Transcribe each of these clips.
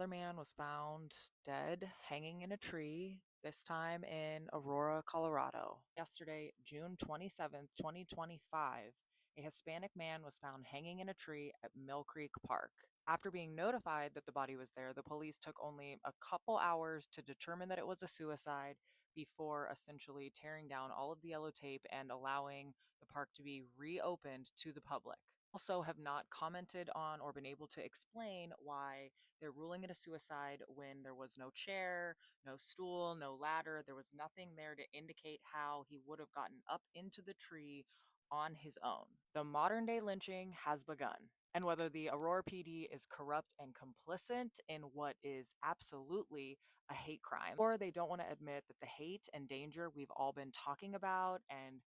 Another man was found dead hanging in a tree, this time in Aurora, Colorado. Yesterday, June 27th, 2025, a Hispanic man was found hanging in a tree at Mill Creek Park. After being notified that the body was there, the police took only a couple hours to determine that it was a suicide before essentially tearing down all of the yellow tape and allowing the park to be reopened to the public. Also, have not commented on or been able to explain why they're ruling it a suicide when there was no chair, no stool, no ladder. There was nothing there to indicate how he would have gotten up into the tree on his own. The modern day lynching has begun. And whether the Aurora PD is corrupt and complicit in what is absolutely a hate crime, or they don't want to admit that the hate and danger we've all been talking about and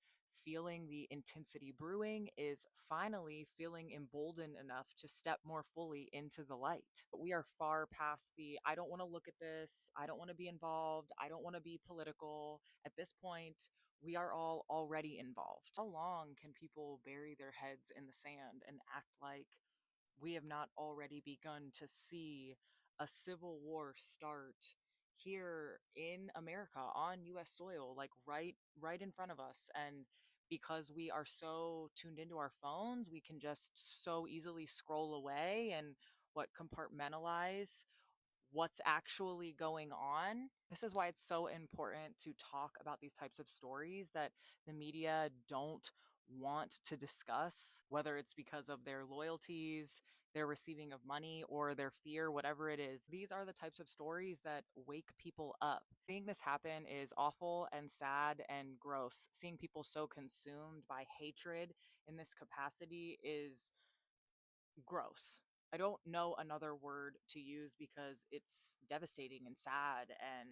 feeling the intensity brewing is finally feeling emboldened enough to step more fully into the light. But we are far past the I don't want to look at this, I don't want to be involved, I don't want to be political. At this point, we are all already involved. How long can people bury their heads in the sand and act like we have not already begun to see a civil war start here in America on US soil, like right in front of us? And because we are so tuned into our phones, we can just so easily scroll away and what compartmentalize what's actually going on. This is why it's so important to talk about these types of stories that the media don't want to discuss, whether it's because of their loyalties, their receiving of money, or their fear, whatever it is. These are the types of stories that wake people up. Seeing this happen is awful and sad and gross. Seeing people so consumed by hatred in this capacity is gross. I don't know another word to use because it's devastating and sad, and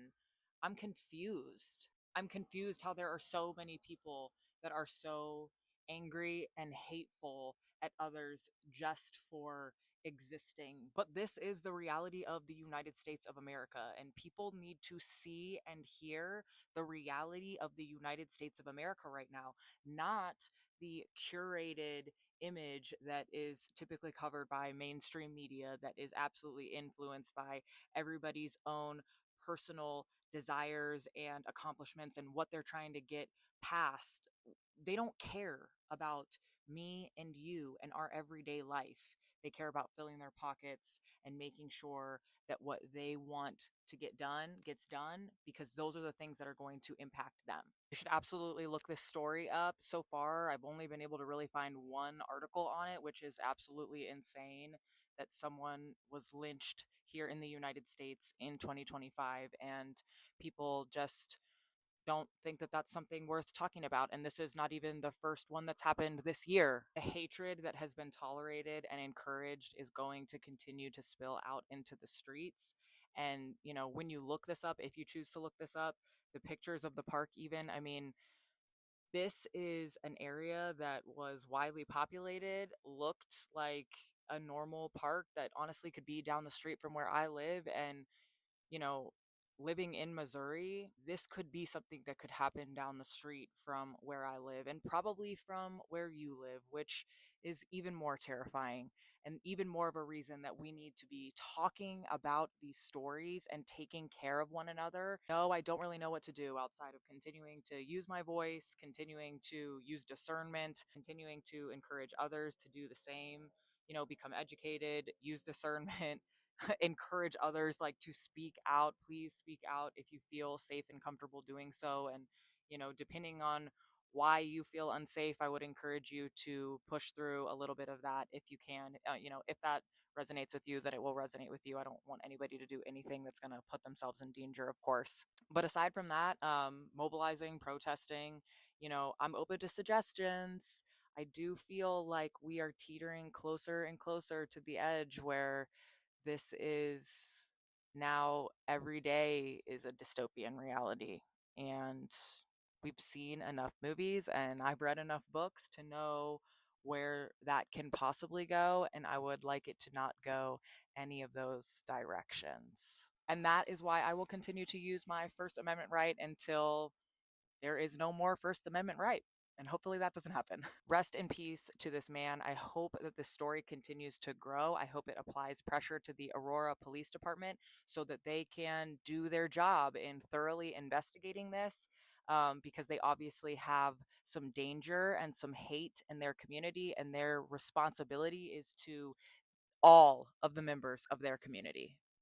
I'm confused. I'm confused how there are so many people that are so angry and hateful at others just for existing. But this is the reality of the United States of America, and people need to see and hear the reality of the United States of America right now, not the curated image that is typically covered by mainstream media that is absolutely influenced by everybody's own personal desires and accomplishments and what they're trying to get past. They don't care about me and you and our everyday life. They care about filling their pockets and making sure that what they want to get done gets done, because those are the things that are going to impact them. You should absolutely look this story up. So far, I've only been able to really find one article on it, which is absolutely insane that someone was lynched here in the United States in 2025, and people just don't think that that's something worth talking about. And this is not even the first one that's happened this year. The hatred that has been tolerated and encouraged is going to continue to spill out into the streets. And, when you look this up, if you choose to look this up, the pictures of the park, even, I mean, this is an area that was widely populated, looked like a normal park that honestly could be down the street from where I live. And you know, living in Missouri, this could be something that could happen down the street from where I live and probably from where you live, which is even more terrifying and even more of a reason that we need to be talking about these stories and taking care of one another. No, I don't really know what to do outside of continuing to use my voice, continuing to use discernment, continuing to encourage others to do the same, become educated, use discernment, encourage others like to speak out. Please speak out if you feel safe and comfortable doing so. And depending on why you feel unsafe, I would encourage you to push through a little bit of that if you can. If that resonates with you, that it will resonate with you. I don't want anybody to do anything that's going to put themselves in danger, of course. But aside from that, mobilizing, protesting, I'm open to suggestions. I do feel like we are teetering closer and closer to the edge where this is now every day is a dystopian reality. And we've seen enough movies and I've read enough books to know where that can possibly go. And I would like it to not go any of those directions. And that is why I will continue to use my First Amendment right until there is no more First Amendment right. and hopefully that doesn't happen. Rest in peace to this man. I hope that this story continues to grow. I hope it applies pressure to the Aurora Police Department so that they can do their job in thoroughly investigating this. Because they obviously have some danger and some hate in their community, and their responsibility is to all of the members of their community.